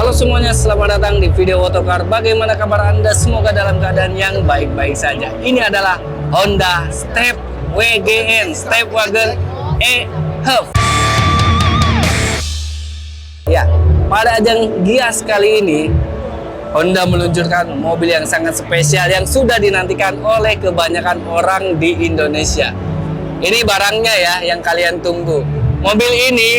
Halo semuanya, selamat datang di video Otokar. Bagaimana kabar Anda? Semoga dalam keadaan yang baik-baik saja. Ini adalah Honda Step WGN, Step Wagon E-HEV. Ya, pada ajang Gias kali ini, Honda meluncurkan mobil yang sangat spesial yang sudah dinantikan oleh kebanyakan orang di Indonesia. Ini barangnya ya, yang kalian tunggu. Mobil ini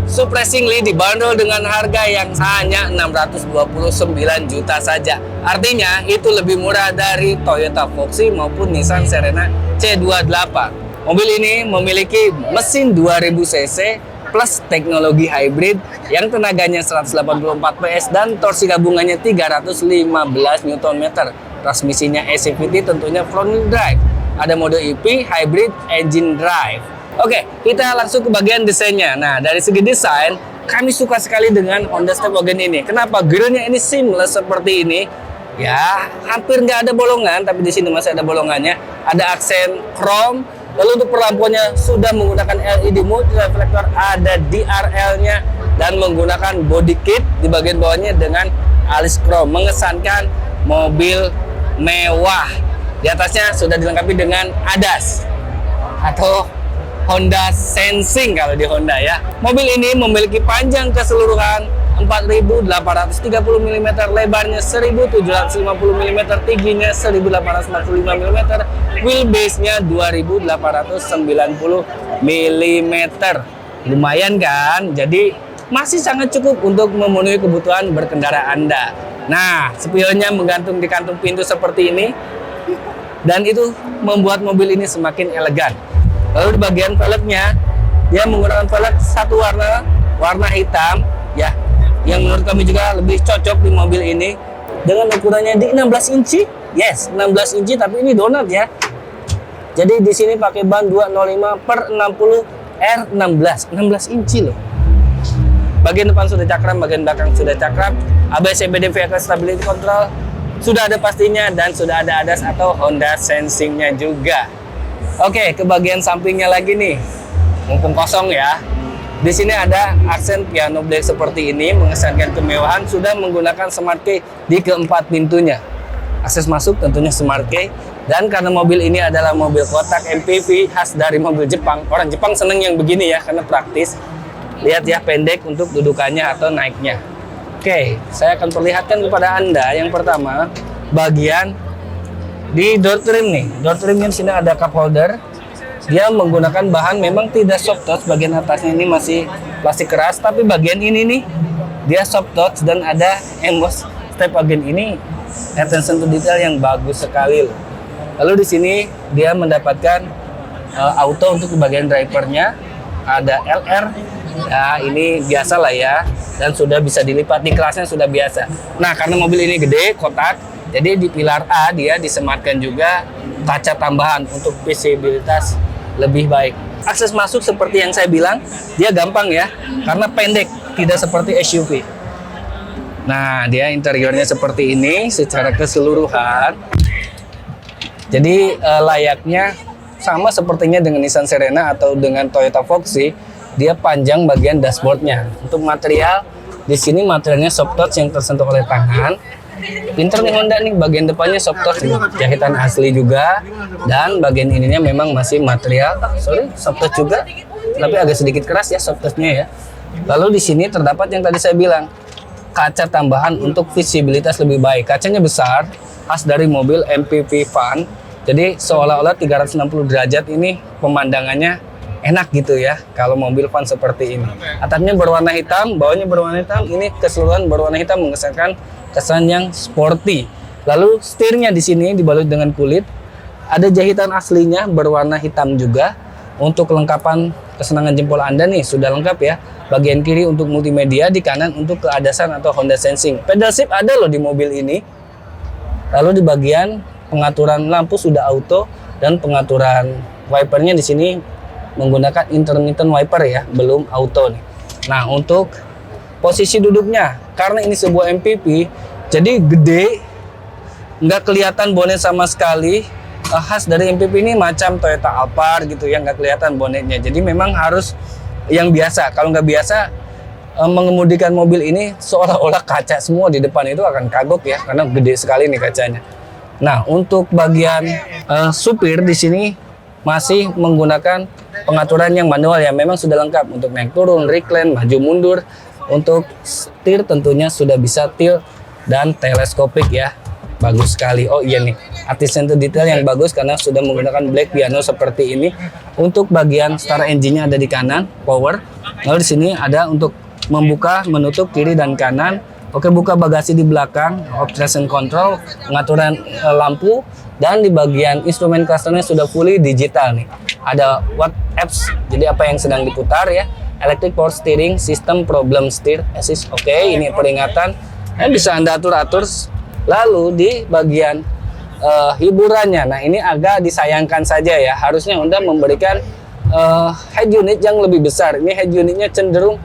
surprisingly dibanderol dengan harga yang hanya 629 juta saja. Artinya itu lebih murah dari Toyota Foxy maupun Nissan Serena C28. Mobil ini memiliki mesin 2000 cc plus teknologi hybrid yang tenaganya 184 PS dan torsi gabungannya 315 Nm. Transmisinya ACVT, tentunya front wheel drive. Ada mode EP, hybrid, engine drive. Oke, kita langsung ke bagian desainnya. Nah, dari segi desain, kami suka sekali dengan Honda Step Wagon ini. Kenapa? Grillnya ini seamless seperti ini. Ya, hampir nggak ada bolongan, tapi di sini masih ada bolongannya. Ada aksen chrome. Lalu untuk perlampuannya sudah menggunakan LED multi-reflektor, ada DRL-nya, dan menggunakan body kit di bagian bawahnya dengan alis chrome, mengesankan mobil mewah. Di atasnya sudah dilengkapi dengan ADAS atau Honda Sensing kalau di Honda ya. Mobil ini memiliki panjang keseluruhan 4.830 mm, lebarnya 1.750 mm, tingginya 1.845 mm, wheelbase-nya 2.890 mm. Lumayan kan? Jadi masih sangat cukup untuk memenuhi kebutuhan berkendara Anda. Nah, spionnya menggantung di kantung pintu seperti ini, dan itu membuat mobil ini semakin elegan. Lalu di bagian velgnya, dia menggunakan velg satu warna hitam ya, yang menurut kami juga lebih cocok di mobil ini dengan ukurannya di 16 inci. Yes, 16 inci, tapi ini donat ya. Jadi di sini pakai ban 205/60 R16, 16 inci loh. Bagian depan sudah cakram, bagian belakang sudah cakram. ABS, EBD, Vehicle Stability Control sudah ada pastinya, dan sudah ada ADAS atau Honda Sensing-nya juga. Oke, ke bagian sampingnya lagi nih, mumpung kosong ya. Di sini ada aksen piano black seperti ini, mengesankan kemewahan. Sudah menggunakan smart key di keempat pintunya. Akses masuk tentunya smart key. Dan karena mobil ini adalah mobil kotak MPV khas dari mobil Jepang, orang Jepang seneng yang begini ya, karena praktis. Lihat ya, pendek untuk dudukannya atau naiknya. Oke, saya akan perlihatkan kepada Anda yang pertama bagian di door trim nih. Door trimnya di sini ada cup holder. Dia menggunakan bahan memang tidak soft touch. Bagian atasnya ini masih plastik keras, tapi bagian ini nih dia soft touch, dan ada emboss Step Wagon ini attention to detail yang bagus sekali loh. Lalu di sini dia mendapatkan auto untuk bagian drivernya. Ada LR. Ya, ini biasa lah ya, dan sudah bisa dilipat. Di kelasnya sudah biasa. Nah, karena mobil ini gede, kotak, jadi di pilar A dia disematkan juga kaca tambahan untuk visibilitas lebih baik. Akses masuk seperti yang saya bilang, dia gampang ya, karena pendek, tidak seperti SUV. Nah, dia interiornya seperti ini secara keseluruhan. Jadi layaknya sama sepertinya dengan Nissan Serena atau dengan Toyota Foxy. Dia panjang bagian dashboardnya. Untuk material, di sini materialnya soft touch yang tersentuh oleh tangan. Pinter nih Honda nih, bagian depannya soft touch, jahitan asli juga, dan bagian ininya memang masih material, soft touch juga, tapi agak sedikit keras ya soft touchnya ya. Lalu di sini terdapat yang tadi saya bilang, kaca tambahan untuk visibilitas lebih baik. Kacanya besar, khas dari mobil MPV van, jadi seolah-olah 360 derajat ini pemandangannya enak gitu ya kalau mobil van seperti ini. Atapnya berwarna hitam, bawahnya berwarna hitam, ini keseluruhan berwarna hitam, mengesankan kesan yang sporty. Lalu setirnya di sini dibalut dengan kulit. Ada jahitan aslinya berwarna hitam juga. Untuk kelengkapan kesenangan jempol Anda nih sudah lengkap ya. Bagian kiri untuk multimedia, di kanan untuk keadasan atau Honda Sensing. Pedal shift ada loh di mobil ini. Lalu di bagian pengaturan lampu sudah auto, dan pengaturan wipernya di sini menggunakan intermittent wiper ya, belum auto nih. Nah, untuk posisi duduknya, karena ini sebuah MPV, jadi gede, nggak kelihatan bonet sama sekali. Khas dari MPV ini macam Toyota Alphard gitu ya, nggak kelihatan bonetnya. Jadi memang harus yang biasa. Kalau nggak biasa, mengemudikan mobil ini seolah-olah kaca semua di depan itu akan kagok ya, karena gede sekali nih kacanya. Nah, untuk bagian supir di sini masih menggunakan pengaturan yang manual ya, memang sudah lengkap untuk naik turun, recline, maju mundur. Untuk setir tentunya sudah bisa tilt dan teleskopik ya, bagus sekali. Oh iya nih, attention to detail yang bagus karena sudah menggunakan black piano seperti ini. Untuk bagian start engine-nya ada di kanan, power. Lalu di sini ada untuk membuka, menutup kiri dan kanan. Oke, buka bagasi di belakang, obstruction control, pengaturan lampu, dan di bagian instrumen clusternya sudah fully digital nih. Ada what apps, jadi apa yang sedang diputar ya. Electric power steering, system problem steer assist. Oke, ini peringatan. Bisa Anda atur-atur. Lalu di bagian hiburannya, nah ini agak disayangkan saja ya. Harusnya Honda memberikan head unit yang lebih besar. Ini head unitnya cenderung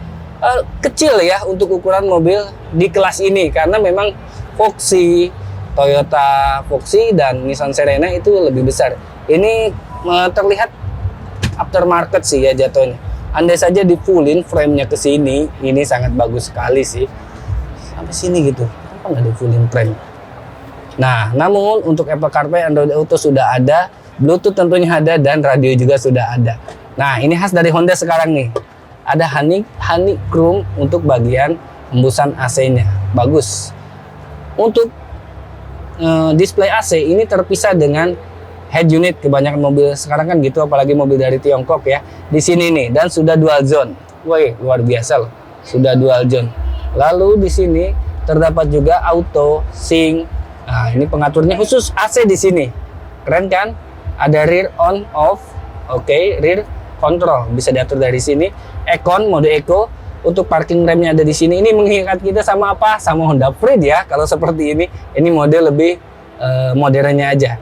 kecil ya untuk ukuran mobil di kelas ini, karena memang Foxy, Toyota Foxy dan Nissan Serena itu lebih besar. Ini terlihat aftermarket sih ya jatuhnya. Andai saja di fullin frame-nya ke sini, ini sangat bagus sekali sih. Sampai sini gitu, kenapa nggak di fullin frame? Nah, namun untuk Apple CarPlay, Android Auto sudah ada, Bluetooth tentunya ada, dan radio juga sudah ada. Nah, ini khas dari Honda sekarang nih. Ada honeycomb untuk bagian hembusan AC-nya, bagus. Untuk display AC ini terpisah dengan head unit, kebanyakan mobil sekarang kan gitu, apalagi mobil dari Tiongkok ya. Di sini nih, dan sudah dual zone. Woi, luar biasa loh, sudah dual zone. Lalu di sini terdapat juga auto sync. Nah, ini pengaturnya khusus AC di sini. Keren kan? Ada rear on off. Oke, rear control bisa diatur dari sini. Econ, mode eco. Untuk parking remnya ada di sini. Ini mengingat kita sama apa? Sama Honda Freed ya. Kalau seperti ini mode lebih modernnya aja.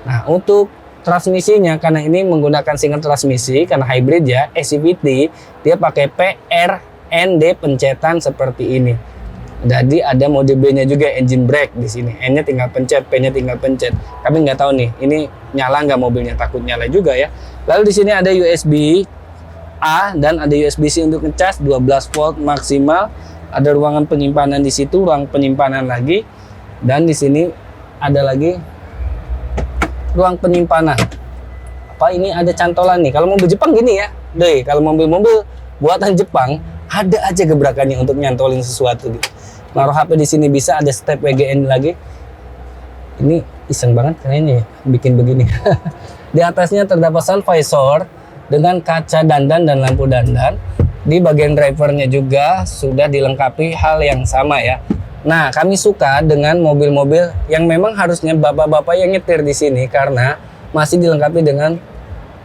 Nah, untuk transmisinya, karena ini menggunakan single transmisi, karena hybrid ya, CVT, dia pakai PRND pencetan seperti ini. Jadi ada mode B-nya juga, engine brake di sini. N-nya tinggal pencet, P-nya tinggal pencet. Tapi nggak tahu nih, ini nyala nggak mobilnya? Takut nyala juga ya. Lalu di sini ada USB A dan ada USB-C untuk ngecas, 12 volt maksimal. Ada ruangan penyimpanan di situ, ruang penyimpanan lagi. Dan di sini ada lagi ruang penyimpanan. Apa ini ada cantolan nih? Kalau mobil Jepang gini ya, deh. Kalau mobil-mobil buatan Jepang ada aja gebrakannya untuk nyantolin sesuatu. Naruh HP di sini bisa, ada step WGN lagi. Ini iseng banget kayaknya ya, bikin begini. Di atasnya terdapat sun visor dengan kaca dandan dan lampu dandan. Di bagian drivernya juga sudah dilengkapi hal yang sama ya. Nah, kami suka dengan mobil-mobil yang memang harusnya bapak-bapak yang nyetir di sini, karena masih dilengkapi dengan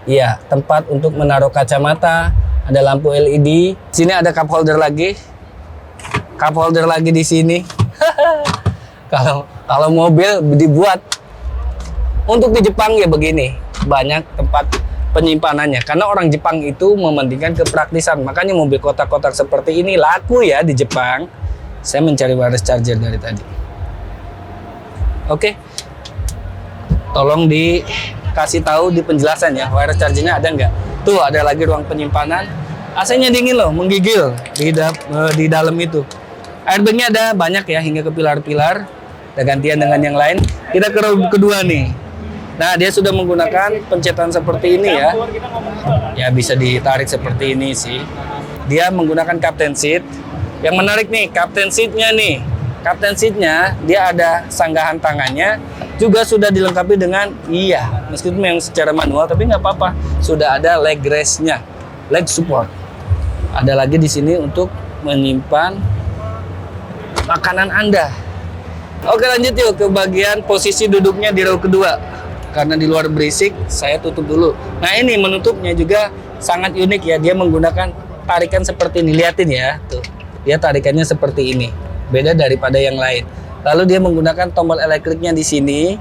ya tempat untuk menaruh kacamata, ada lampu LED. Sini ada cup holder lagi. Cup holder lagi di sini. Kalau mobil dibuat untuk di Jepang ya begini, banyak tempat penyimpanannya, karena orang Jepang itu mementingkan kepraktisan. Makanya mobil kotak-kotak seperti ini laku ya di Jepang. Saya mencari wireless charger dari tadi. Oke, tolong dikasih tahu di penjelasan ya, wireless chargernya ada nggak? Tuh ada lagi ruang penyimpanan. AC-nya dingin loh, menggigil di dalam itu. Airbagnya ada banyak ya, hingga ke pilar-pilar. Ada gantian dengan yang lain. Kita ke row kedua nih. Nah, dia sudah menggunakan pencetan seperti ini ya. Ya bisa ditarik seperti ini sih. Dia menggunakan captain seat. Yang menarik nih, captain seat-nya nih. Captain seat-nya dia ada sanggahan tangannya. Juga sudah dilengkapi dengan meskipun memang secara manual, tapi nggak apa-apa. Sudah ada leg rest-nya, leg support. Ada lagi di sini untuk menyimpan makanan Anda. Oke, lanjut yuk ke bagian posisi duduknya di row kedua. Karena di luar berisik, saya tutup dulu. Nah, ini menutupnya juga sangat unik ya. Dia menggunakan tarikan seperti ini. Lihatin ya, tuh. Dia tarikannya seperti ini. Beda daripada yang lain. Lalu dia menggunakan tombol elektriknya di sini.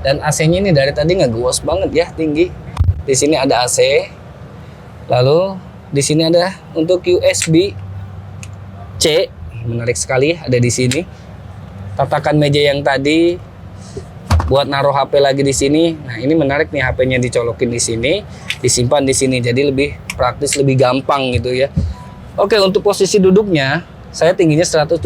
Dan AC-nya ini dari tadi ngeguos banget ya, tinggi. Di sini ada AC. Lalu di sini ada untuk USB-C. Menarik sekali, ada di sini. Tatakan meja yang tadi buat naruh HP lagi di sini. Nah, ini menarik nih, HP-nya dicolokin di sini, disimpan di sini. Jadi lebih praktis, lebih gampang gitu ya. Oke, untuk posisi duduknya, saya tingginya 176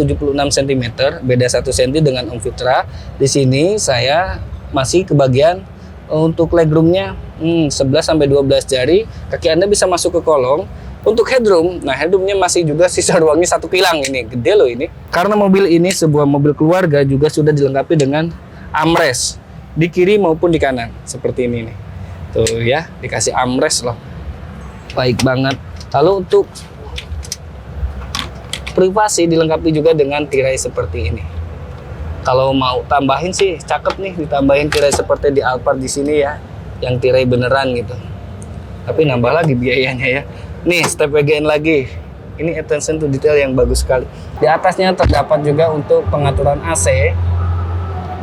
cm, beda 1 cm dengan Om Fitra. Di sini saya masih kebagian untuk legroomnya 11-12 jari. Kaki Anda bisa masuk ke kolong. Untuk headroom, nah headroomnya masih juga sisa ruangnya 1 kilang ini, gede loh ini. Karena mobil ini sebuah mobil keluarga juga sudah dilengkapi dengan armrest di kiri maupun di kanan, seperti ini nih. Tuh ya, dikasih armrest loh. Baik banget. Lalu untuk privasi dilengkapi juga dengan tirai seperti ini. Kalau mau tambahin sih cakep nih, ditambahin tirai seperti di Alphard di sini ya, yang tirai beneran gitu. Tapi nambah lagi biayanya ya. Nih step WGN lagi. Ini attention to detail yang bagus sekali. Di atasnya terdapat juga untuk pengaturan AC.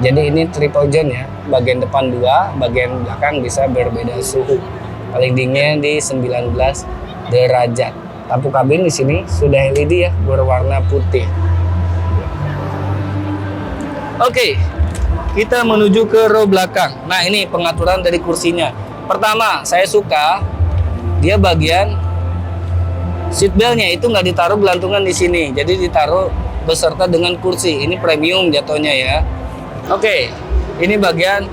Jadi ini triple zone ya. Bagian depan 2, bagian belakang bisa berbeda suhu. Paling dinginnya di 19 derajat. Lampu kabin di sini sudah LED ya, berwarna putih. Oke, kita menuju ke row belakang. Nah, ini pengaturan dari kursinya. Pertama, saya suka dia bagian seatbeltnya itu nggak ditaruh gelantungan di sini, jadi ditaruh beserta dengan kursi. Ini premium jatuhnya ya. Oke, ini bagian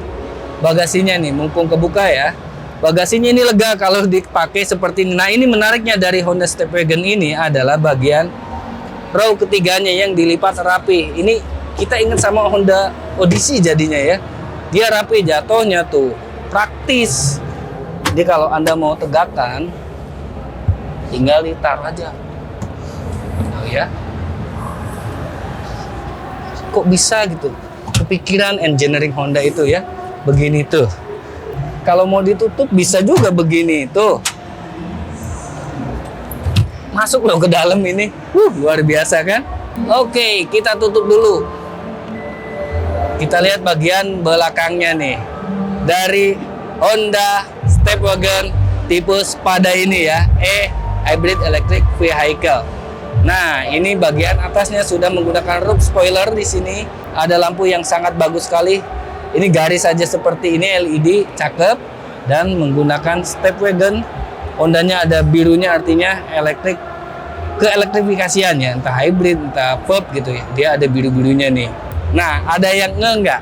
bagasinya nih, mumpung kebuka ya. Bagasinya ini lega kalau dipakai seperti ini. Nah, ini menariknya dari Honda Stepwagon ini adalah bagian row ketiganya yang dilipat rapi. Ini kita ingat sama Honda Odyssey jadinya ya. Dia rapi jatuhnya tuh, praktis. Jadi kalau Anda mau tegakkan, tinggal ditaruh aja. Oh ya. Kok bisa gitu? Kepikiran engineering Honda itu ya. Begini tuh. Kalau mau ditutup bisa juga begini tuh. Masuk loh ke dalam ini. Luar biasa kan? Oke, kita tutup dulu. Kita lihat bagian belakangnya nih. Dari Honda Stepwagon tipe Spada ini ya. Hybrid Electric Vehicle. Nah, ini bagian atasnya sudah menggunakan roof spoiler di sini. Ada lampu yang sangat bagus sekali. Ini garis saja seperti ini, LED, cakep. Dan menggunakan Stepwagon. Hondanya ada birunya, artinya elektrik. Keelektrifikasiannya, entah hybrid, entah pop gitu ya. Dia ada biru-birunya nih. Nah, ada yang enggak?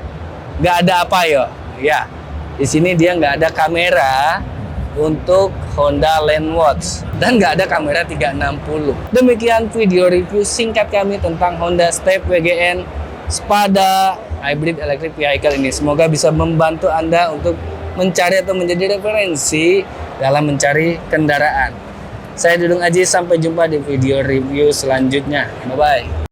Nggak ada apa ya? Ya, di sini dia nggak ada kamera untuk Honda Landwatch. Dan nggak ada kamera 360. Demikian video review singkat kami tentang Honda Step WGN Spada Hybrid Electric Vehicle ini. Semoga bisa membantu Anda untuk mencari atau menjadi referensi dalam mencari kendaraan. Saya Dudung Aji, sampai jumpa di video review selanjutnya. Bye-bye.